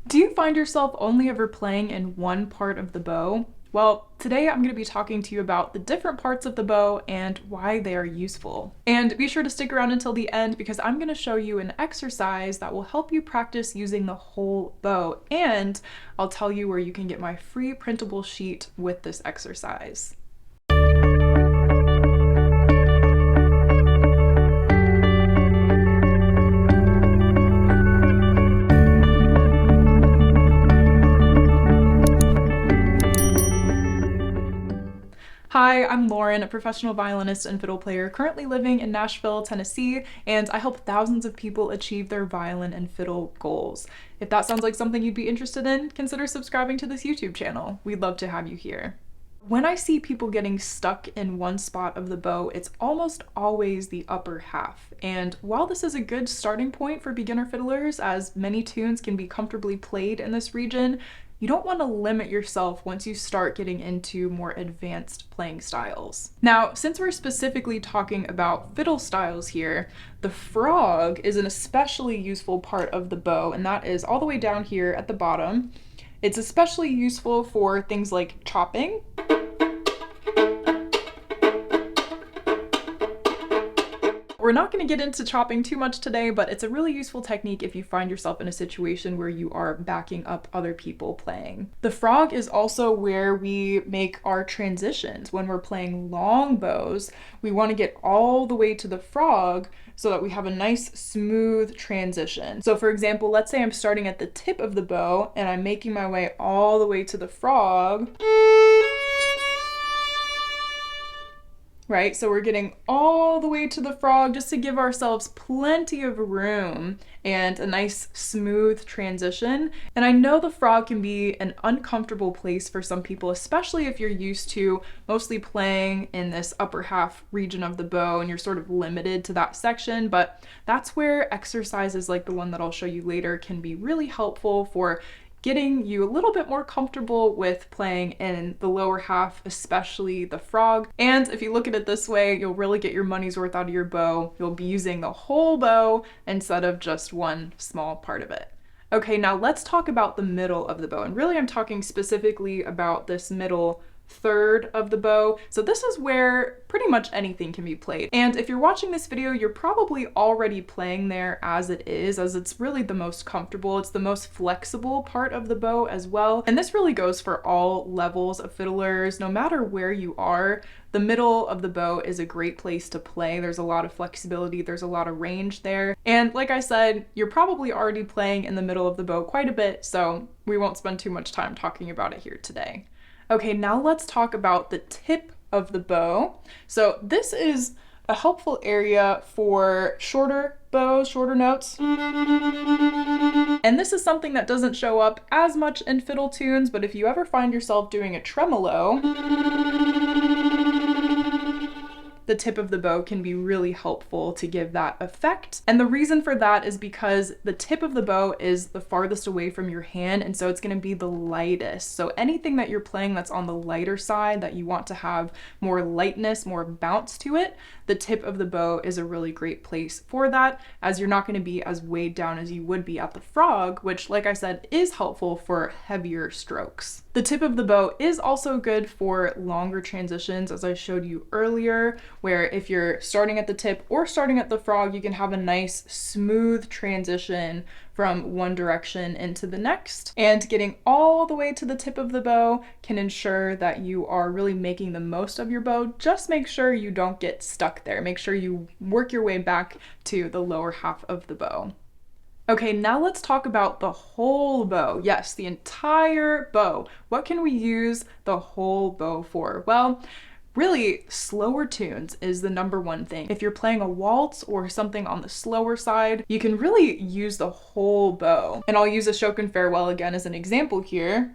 Do you find yourself only ever playing in one part of the bow? Well, today I'm going to be talking to you about the different parts of the bow and why they are useful. And be sure to stick around until the end because I'm going to show you an exercise that will help you practice using the whole bow, and I'll tell you where you can get my free printable sheet with this exercise. Hi, I'm Lauren, a professional violinist and fiddle player currently living in Nashville, Tennessee, and I help thousands of people achieve their violin and fiddle goals. If that sounds like something you'd be interested in, consider subscribing to this YouTube channel. We'd love to have you here. When I see people getting stuck in one spot of the bow, it's almost always the upper half. And while this is a good starting point for beginner fiddlers, as many tunes can be comfortably played in this region, you don't want to limit yourself once you start getting into more advanced playing styles. Now, since we're specifically talking about fiddle styles here, the frog is an especially useful part of the bow, and that is all the way down here at the bottom. It's especially useful for things like chopping. We're not going to get into chopping too much today, but it's a really useful technique if you find yourself in a situation where you are backing up other people playing. The frog is also where we make our transitions. When we're playing long bows, we want to get all the way to the frog so that we have a nice smooth transition. So for example, let's say I'm starting at the tip of the bow and I'm making my way all the way to the frog. Right, so we're getting all the way to the frog just to give ourselves plenty of room and a nice smooth transition. And I know the frog can be an uncomfortable place for some people, especially if you're used to mostly playing in this upper half region of the bow and you're sort of limited to that section, but that's where exercises like the one that I'll show you later can be really helpful for getting you a little bit more comfortable with playing in the lower half, especially the frog. And if you look at it this way, you'll really get your money's worth out of your bow. You'll be using the whole bow instead of just one small part of it. Okay, now let's talk about the middle of the bow. And really I'm talking specifically about this middle third of the bow. So this is where pretty much anything can be played. And if you're watching this video, you're probably already playing there as it is, as it's really the most comfortable. It's the most flexible part of the bow as well. And this really goes for all levels of fiddlers, no matter where you are. The middle of the bow is a great place to play. There's a lot of flexibility, there's a lot of range there. And like I said, you're probably already playing in the middle of the bow quite a bit, so we won't spend too much time talking about it here today. Okay, now let's talk about the tip of the bow. So this is a helpful area for shorter bows, shorter notes. And this is something that doesn't show up as much in fiddle tunes, but if you ever find yourself doing a tremolo, the tip of the bow can be really helpful to give that effect. And the reason for that is because the tip of the bow is the farthest away from your hand, and so it's going to be the lightest. So anything that you're playing that's on the lighter side, that you want to have more lightness, more bounce to it, the tip of the bow is a really great place for that, as you're not going to be as weighed down as you would be at the frog, which, like I said, is helpful for heavier strokes. The tip of the bow is also good for longer transitions, as I showed you earlier, where if you're starting at the tip or starting at the frog, you can have a nice smooth transition from one direction into the next. And getting all the way to the tip of the bow can ensure that you are really making the most of your bow. Just make sure you don't get stuck there. Make sure you work your way back to the lower half of the bow. Okay, now let's talk about the whole bow. Yes, the entire bow. What can we use the whole bow for? Well, really, slower tunes is the number one thing. If you're playing a waltz or something on the slower side, you can really use the whole bow. And I'll use Ashokan Farewell again as an example here.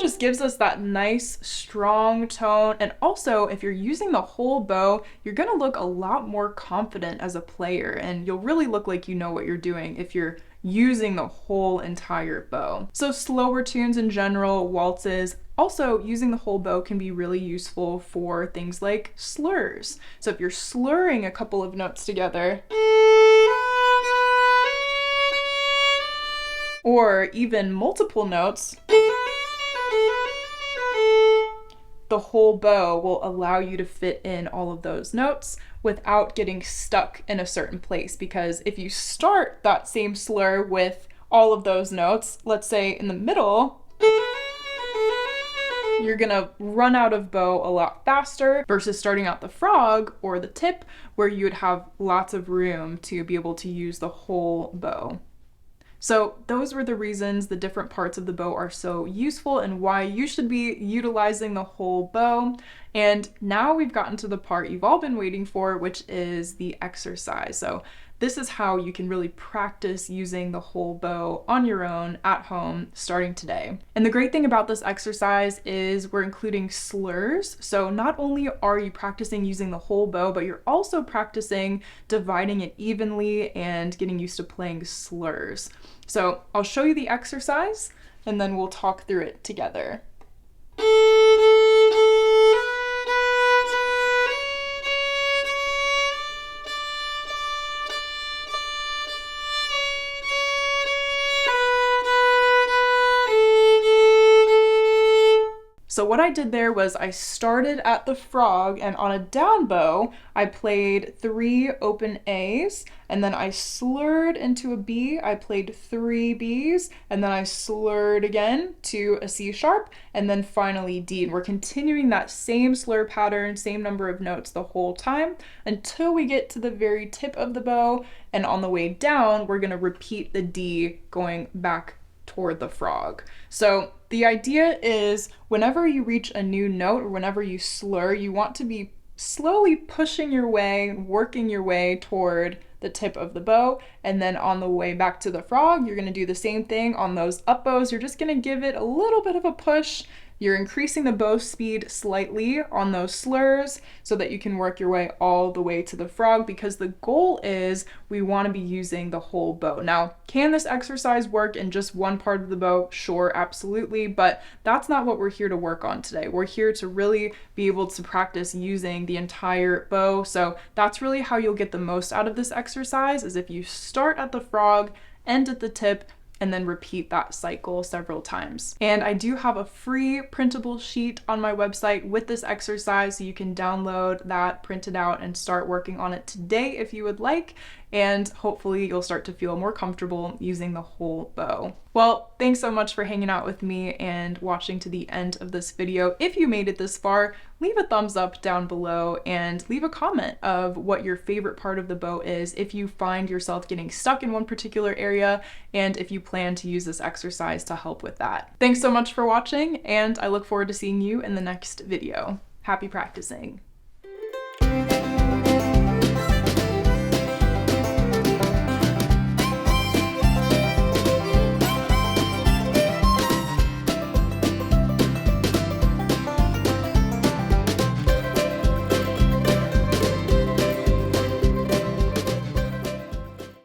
Just gives us that nice strong tone, and also if you're using the whole bow, you're gonna look a lot more confident as a player, and you'll really look like you know what you're doing if you're using the whole entire bow. So slower tunes in general, waltzes, also using the whole bow can be really useful for things like slurs. So if you're slurring a couple of notes together, or even multiple notes, the whole bow will allow you to fit in all of those notes without getting stuck in a certain place. Because if you start that same slur with all of those notes, let's say in the middle, you're gonna run out of bow a lot faster versus starting out the frog or the tip, where you would have lots of room to be able to use the whole bow. So those were the reasons the different parts of the bow are so useful and why you should be utilizing the whole bow. And now we've gotten to the part you've all been waiting for, which is the exercise. So this is how you can really practice using the whole bow on your own at home starting today. And the great thing about this exercise is we're including slurs. So not only are you practicing using the whole bow, but you're also practicing dividing it evenly and getting used to playing slurs. So I'll show you the exercise and then we'll talk through it together. So what I did there was I started at the frog, and on a down bow, I played 3 open A's, and then I slurred into a B, I played 3 B's, and then I slurred again to a C sharp, and then finally D. And we're continuing that same slur pattern, same number of notes the whole time until we get to the very tip of the bow, and on the way down, we're gonna repeat the D going back toward the frog. So the idea is whenever you reach a new note or whenever you slur, you want to be slowly pushing your way, working your way toward the tip of the bow. And then on the way back to the frog, you're gonna do the same thing on those up bows. You're just gonna give it a little bit of a push. You're increasing the bow speed slightly on those slurs so that you can work your way all the way to the frog, because the goal is we want to be using the whole bow. Now, can this exercise work in just one part of the bow? Sure, absolutely, but that's not what we're here to work on today. We're here to really be able to practice using the entire bow. So that's really how you'll get the most out of this exercise, is if you start at the frog, end at the tip, and then repeat that cycle several times. And I do have a free printable sheet on my website with this exercise, so you can download that, print it out, and start working on it today if you would like. And hopefully you'll start to feel more comfortable using the whole bow. Well, thanks so much for hanging out with me and watching to the end of this video. If you made it this far, leave a thumbs up down below and leave a comment of what your favorite part of the bow is, if you find yourself getting stuck in one particular area, and if you plan to use this exercise to help with that. Thanks so much for watching, and I look forward to seeing you in the next video. Happy practicing.